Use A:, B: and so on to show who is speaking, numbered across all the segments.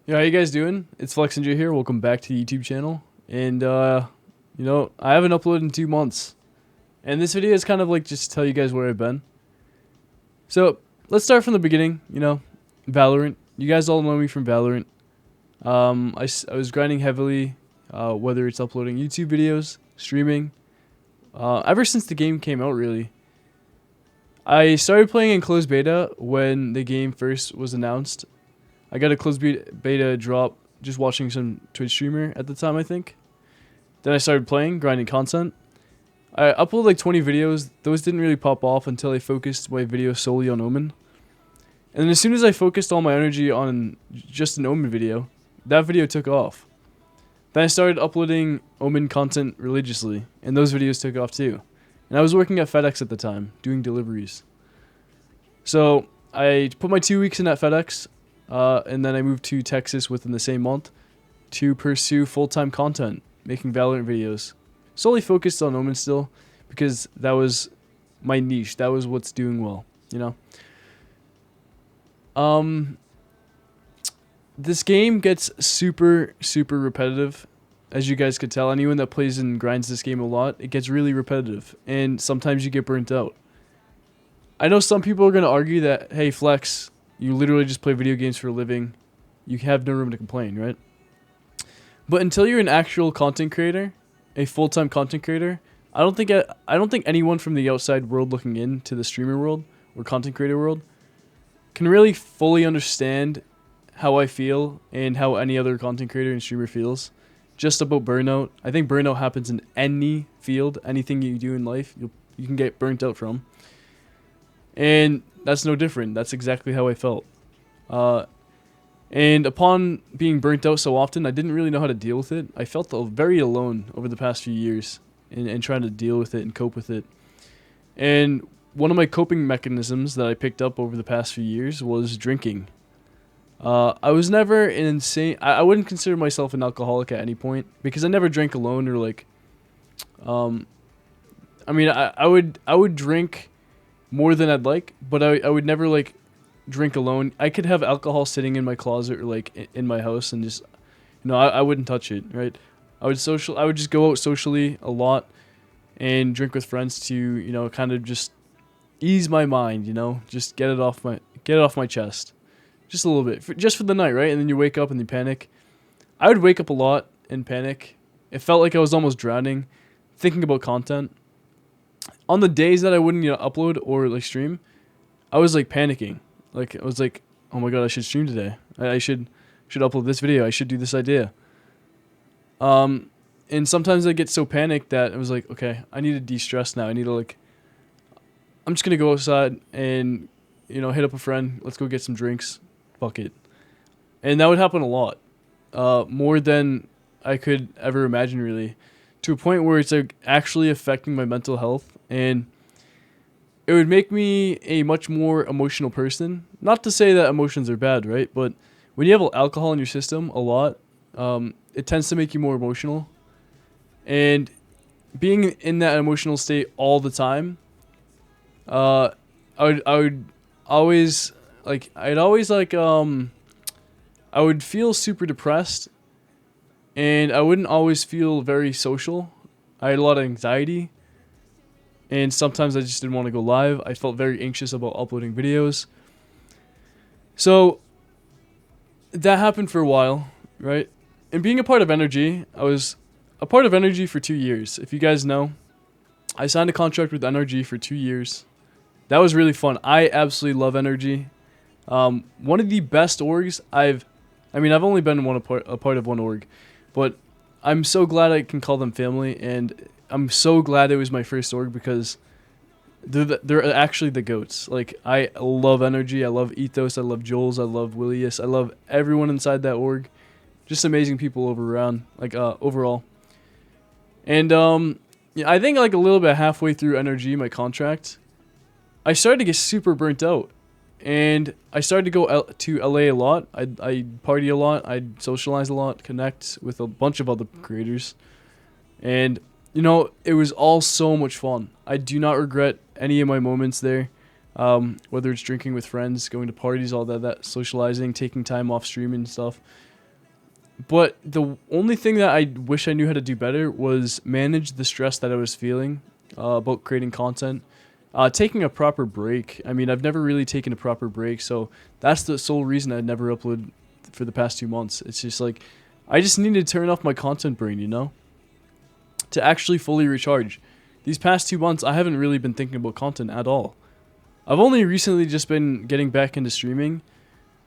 A: Yeah, how you guys doing? It's Flexinja here. Welcome back to the YouTube channel. And I haven't uploaded in 2 months. And this video is kind of like just to tell you guys where I've been. So let's start from the beginning. Valorant. You guys all know me from Valorant. I was grinding heavily, whether it's uploading YouTube videos, streaming, ever since the game came out, really. I started playing in closed beta when the game first was announced. I got a closed beta drop just watching some Twitch streamer at the time, I think. Then I started playing, grinding content. I uploaded like 20 videos. Those didn't really pop off until I focused my videos solely on Omen. And then as soon as I focused all my energy on just an Omen video, that video took off. Then I started uploading Omen content religiously, and those videos took off too. And I was working at FedEx at the time, doing deliveries. So I put my 2 weeks in at FedEx. And then I moved to Texas within the same month to pursue full-time content, making Valorant videos. Solely focused on Omen still, because that was my niche. That was what's doing well, This game gets super, super repetitive. As you guys could tell, anyone that plays and grinds this game a lot, it gets really repetitive. And sometimes you get burnt out. I know some people are going to argue that, hey, Flex, you literally just play video games for a living. You have no room to complain, right? But until you're an actual content creator, a full-time content creator, I don't think anyone from the outside world looking into the streamer world or content creator world can really fully understand how I feel and how any other content creator and streamer feels just about burnout. I think burnout happens in any field, anything you do in life, you can get burnt out from. And that's no different. That's exactly how I felt. And upon being burnt out so often, I didn't really know how to deal with it. I felt very alone over the past few years in trying to deal with it and cope with it. And one of my coping mechanisms that I picked up over the past few years was drinking. I was never an insane... I wouldn't consider myself an alcoholic at any point because I never drank alone or like... I would drink more than I'd like, but I would never like drink alone. I could have alcohol sitting in my closet or like in my house and just, I wouldn't touch it, right? I would just go out socially a lot and drink with friends to, kind of just ease my mind, just get it off my chest. Just a little bit, just for the night, right? And then you wake up and you panic. I would wake up a lot and panic. It felt like I was almost drowning, thinking about content. On the days that I wouldn't upload or like stream, I was like panicking. Like I was like, oh my god, I should stream today. I should upload this video. I should do this idea. And sometimes I get so panicked that I was like, okay, I need to de-stress now. I need to I'm just gonna go outside and hit up a friend. Let's go get some drinks. Fuck it. And that would happen a lot, more than I could ever imagine, really. To a point where it's like actually affecting my mental health, and it would make me a much more emotional person. Not to say that emotions are bad, right? But when you have alcohol in your system a lot, it tends to make you more emotional. And being in that emotional state all the time, I would always I would feel super depressed. And I wouldn't always feel very social. I had a lot of anxiety. And sometimes I just didn't want to go live. I felt very anxious about uploading videos. So that happened for a while, right? And being a part of Energy, I was a part of Energy for 2 years. If you guys know, I signed a contract with Energy for 2 years. That was really fun. I absolutely love Energy. One of the best orgs I've only been a part of one org. But I'm so glad I can call them family, and I'm so glad it was my first org because they're actually the GOATs. Like, I love Energy, I love Ethos, I love Joel's, I love Willius, I love everyone inside that org. Just amazing people overall. And I think like a little bit halfway through Energy, my contract, I started to get super burnt out. And I started to go to LA a lot. I'd party a lot. I'd socialize a lot, connect with a bunch of other creators. And, it was all so much fun. I do not regret any of my moments there. Whether it's drinking with friends, going to parties, all that socializing, taking time off streaming and stuff. But the only thing that I wish I knew how to do better was manage the stress that I was feeling about creating content. Taking a proper break. I mean, I've never really taken a proper break, so that's the sole reason I never uploaded for the past 2 months. It's just like, I just needed to turn off my content brain, to actually fully recharge. These past 2 months, I haven't really been thinking about content at all. I've only recently just been getting back into streaming,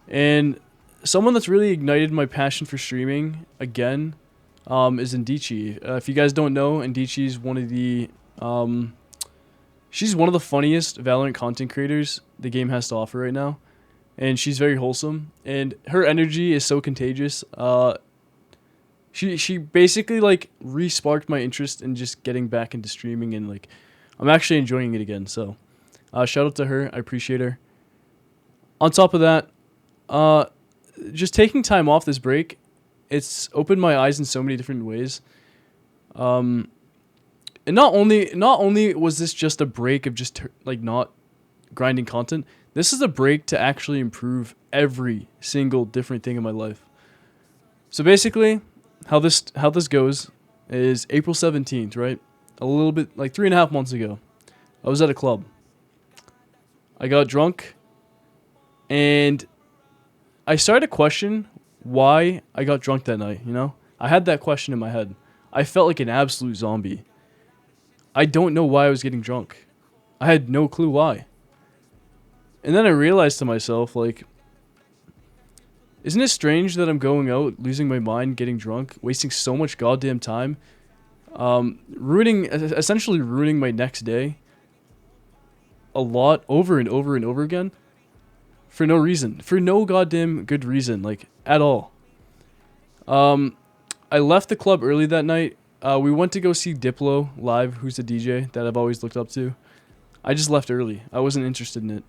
A: and someone that's really ignited my passion for streaming again is Indici. If you guys don't know, Indici's she's one of the funniest Valorant content creators the game has to offer right now, and she's very wholesome, and her energy is so contagious. She basically like re-sparked my interest in just getting back into streaming, and like I'm actually enjoying it again. So shout out to her. I appreciate her. On top of that, just taking time off this break, it's opened my eyes in so many different ways. And not only was this just a break of just like not grinding content, this is a break to actually improve every single different thing in my life. So basically, how this goes is April 17th, right? A little bit like 3.5 months ago, I was at a club. I got drunk, and I started to question why I got drunk that night, I had that question in my head. I felt like an absolute zombie. I don't know why I was getting drunk. I had no clue why. And then I realized to myself, like, isn't it strange that I'm going out, losing my mind, getting drunk, wasting so much goddamn time, essentially ruining my next day a lot over and over and over again for no reason, for no goddamn good reason, like, at all. I left the club early that night. We went to go see Diplo live, who's a DJ that I've always looked up to. I just left early. I wasn't interested in it.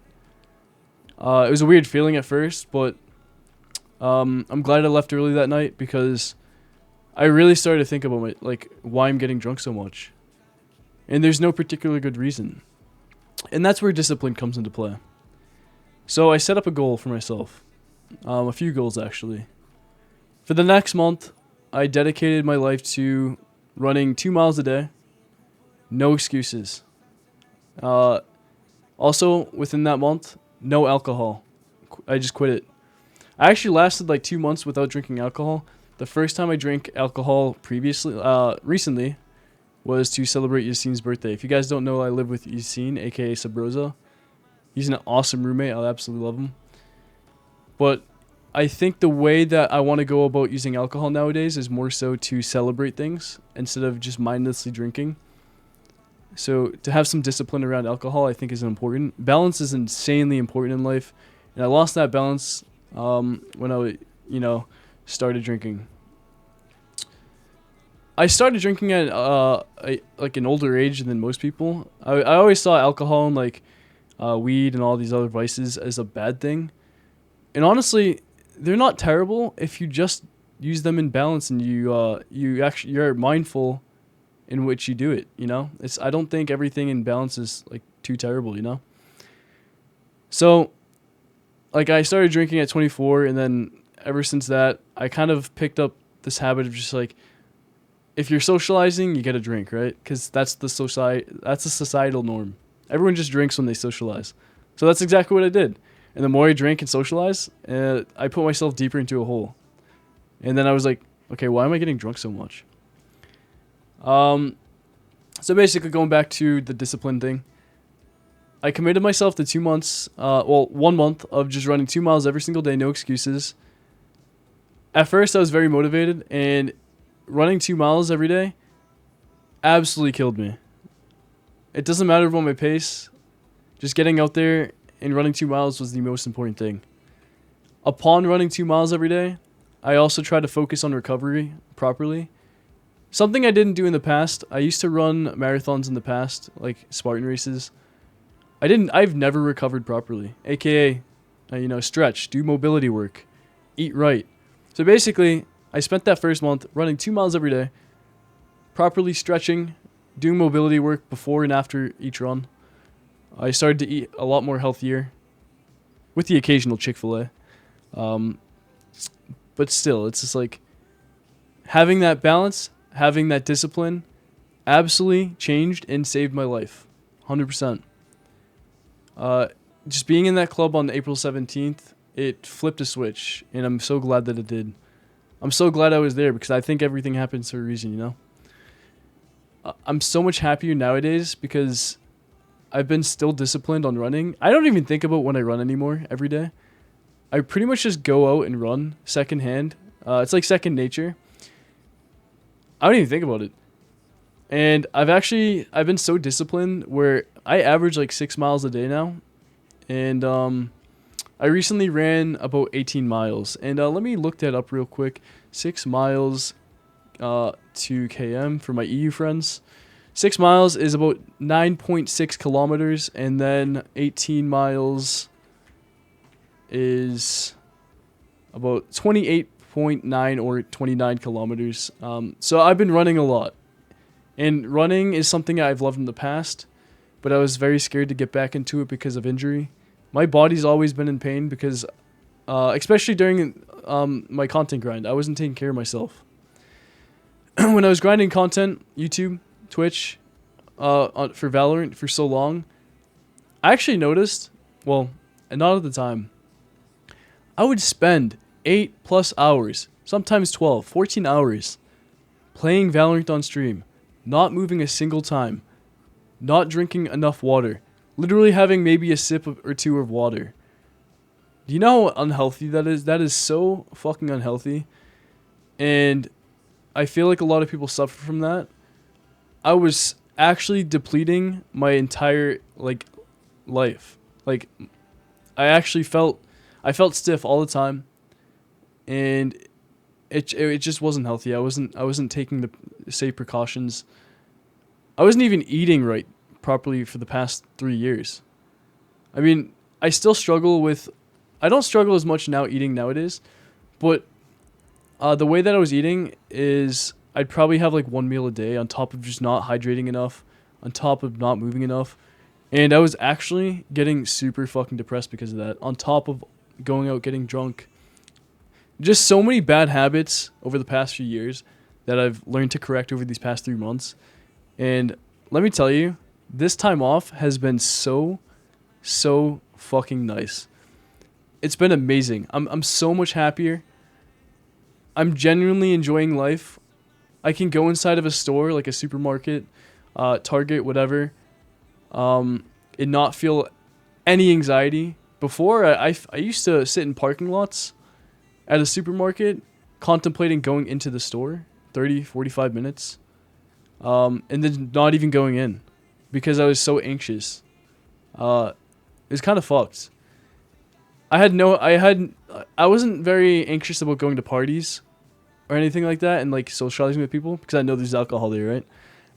A: It was a weird feeling at first, but I'm glad I left early that night because I really started to think about why I'm getting drunk so much. And there's no particular good reason. And that's where discipline comes into play. So I set up a goal for myself. A few goals, actually. For the next month, I dedicated my life to running 2 miles a day. No excuses. Also, within that month, no alcohol. I just quit it. I actually lasted like 2 months without drinking alcohol. The first time I drank alcohol recently, was to celebrate Yassine's birthday. If you guys don't know, I live with Yassine, aka Sabroza. He's an awesome roommate. I absolutely love him. But I think the way that I want to go about using alcohol nowadays is more so to celebrate things instead of just mindlessly drinking. So to have some discipline around alcohol, I think is important. Balance is insanely important in life, and I lost that balance when I, started drinking. I started drinking at an older age than most people. I always saw alcohol and weed and all these other vices as a bad thing, and honestly, they're not terrible if you just use them in balance and you're mindful in which you do it. I don't think everything in balance is too terrible. So I started drinking at 24, and then ever since that, I kind of picked up this habit of just if you're socializing, you get a drink, right? Because that's the societal norm. Everyone just drinks when they socialize. So that's exactly what I did. And the more I drank and socialized, I put myself deeper into a hole. And then I was like, okay, why am I getting drunk so much? So basically going back to the discipline thing, I committed myself to 2 months, 1 month of just running 2 miles every single day, no excuses. At first, I was very motivated, and running 2 miles every day absolutely killed me. It doesn't matter about my pace. Just getting out there and running 2 miles was the most important thing. Upon running 2 miles every day, I also tried to focus on recovery properly. Something I didn't do in the past. I used to run marathons in the past, like Spartan races. I've never recovered properly. AKA, stretch, do mobility work, eat right. So basically, I spent that first month running 2 miles every day, properly stretching, doing mobility work before and after each run. I started to eat a lot more healthier, with the occasional Chick-fil-A. But still, it's just having that balance, having that discipline, absolutely changed and saved my life, 100%. Just being in that club on April 17th, it flipped a switch, and I'm so glad that it did. I'm so glad I was there because I think everything happens for a reason, you know? I'm so much happier nowadays because I've been still disciplined on running. I don't even think about when I run anymore every day. I pretty much just go out and run secondhand. It's like second nature. I don't even think about it. And I've been so disciplined where I average like 6 miles a day now. And I recently ran about 18 miles. And let me look that up real quick. 6 miles to km for my EU friends. 6 miles is about 9.6 kilometers. And then 18 miles is about 28.9 or 29 kilometers. So I've been running a lot. And running is something I've loved in the past, but I was very scared to get back into it because of injury. My body's always been in pain because, especially during my content grind, I wasn't taking care of myself. When I was grinding content, YouTube, Twitch, for Valorant for so long, I actually noticed, well, and not at the time, I would spend 8+ hours, sometimes 12, 14 hours, playing Valorant on stream. Not moving a single time, not drinking enough water, literally having maybe a sip or two of water. Do you know how unhealthy that is? That is so fucking unhealthy. And I feel like a lot of people suffer from that. I was actually depleting my entire life. Like I felt stiff all the time, and it just wasn't healthy. I wasn't taking the safe precautions. I wasn't even eating right properly for the past 3 years. I mean, I don't struggle as much now eating nowadays, but the way that I was eating is I'd probably have like one meal a day on top of just not hydrating enough, on top of not moving enough. And I was actually getting super fucking depressed because of that, on top of going out getting drunk. Just so many bad habits over the past few years that I've learned to correct over these past 3 months. And let me tell you, this time off has been so fucking nice. It's been amazing. I'm so much happier. I'm genuinely enjoying life. I can go inside of a store, like a supermarket, Target, whatever, and not feel any anxiety. Before, I used to sit in parking lots at a supermarket contemplating going into the store 30, 45 minutes, and then not even going in because I was so anxious. It was kind of fucked. I wasn't very anxious about going to parties or anything like that and like socializing with people because I know there's alcohol there, right?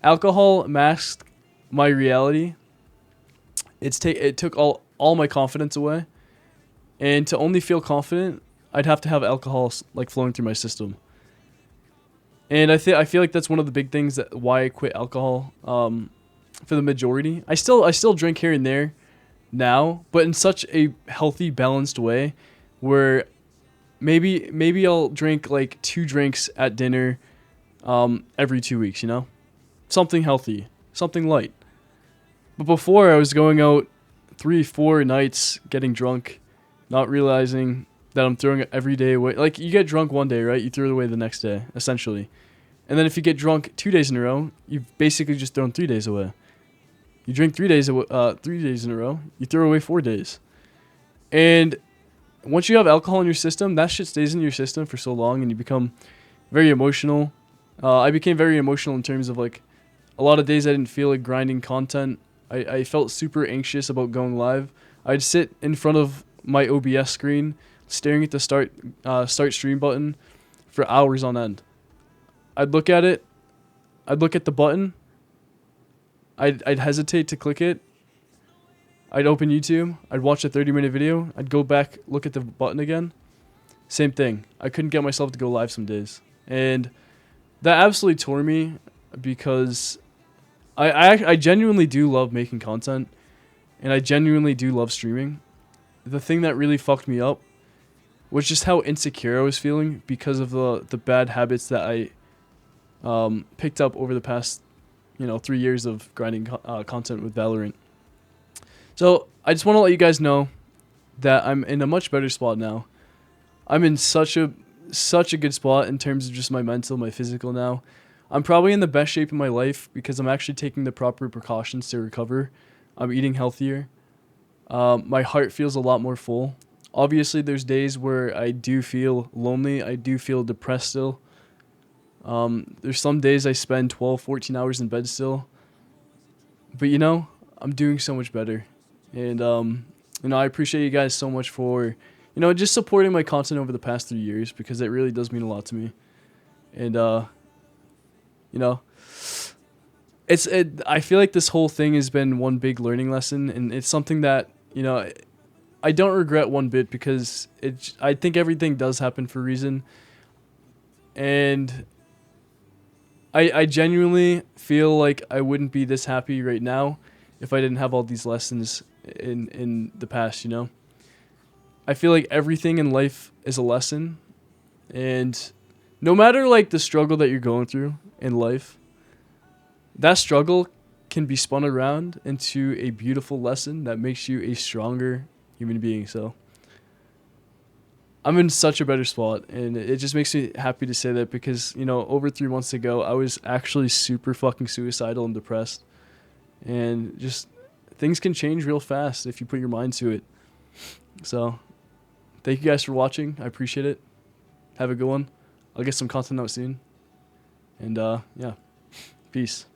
A: Alcohol masked my reality. It took all my confidence away, and to only feel confident, I'd have to have alcohol like flowing through my system. And I feel like that's one of the big things that why I quit alcohol. For the majority, I still drink here and there now, but in such a healthy, balanced way, where maybe I'll drink like 2 drinks at dinner, every 2 weeks. You know, something healthy, something light. But before, I was going out 3-4 nights getting drunk, not realizing that I'm throwing it every day away. Like, you get drunk one day, right? You throw it away the next day, essentially. And then if you get drunk 2 days in a row, you've basically just thrown 3 days away. You drink 3 days in a row, you throw away 4 days. And once you have alcohol in your system, that shit stays in your system for so long, and you become very emotional. I became very emotional in terms of, like, a lot of days I didn't feel like grinding content. I felt super anxious about going live. I'd sit in front of my OBS screen, staring at the start stream button for hours on end. I'd look at it. I'd look at the button. I'd hesitate to click it. I'd open YouTube. I'd watch a 30-minute video. I'd go back, look at the button again. Same thing. I couldn't get myself to go live some days. And that absolutely tore me because I genuinely do love making content. And I genuinely do love streaming. The thing that really fucked me up was just how insecure I was feeling because of the bad habits that picked up over the past 3 years of grinding content with Valorant. So I just want to let you guys know that I'm in a much better spot now. I'm in such a good spot in terms of just my mental, my physical now. I'm probably in the best shape of my life because I'm actually taking the proper precautions to recover. I'm eating healthier. My heart feels a lot more full. Obviously, there's days where I do feel lonely. I do feel depressed still. There's some days I spend 12, 14 hours in bed still. But I'm doing so much better. And I appreciate you guys so much for just supporting my content over the past 3 years, because it really does mean a lot to me. And I feel like this whole thing has been one big learning lesson, and it's something that I don't regret one bit, because I think everything does happen for a reason. And I genuinely feel like I wouldn't be this happy right now if I didn't have all these lessons in the past. I feel like everything in life is a lesson, and no matter like the struggle that you're going through in life, that struggle can be spun around into a beautiful lesson that makes you a stronger human being. So I'm in such a better spot, and it just makes me happy to say that, because over 3 months ago I was actually super fucking suicidal and depressed, and just things can change real fast if you put your mind to it. So thank you guys for watching. I appreciate it. Have a good one. I'll get some content out soon. And yeah, peace.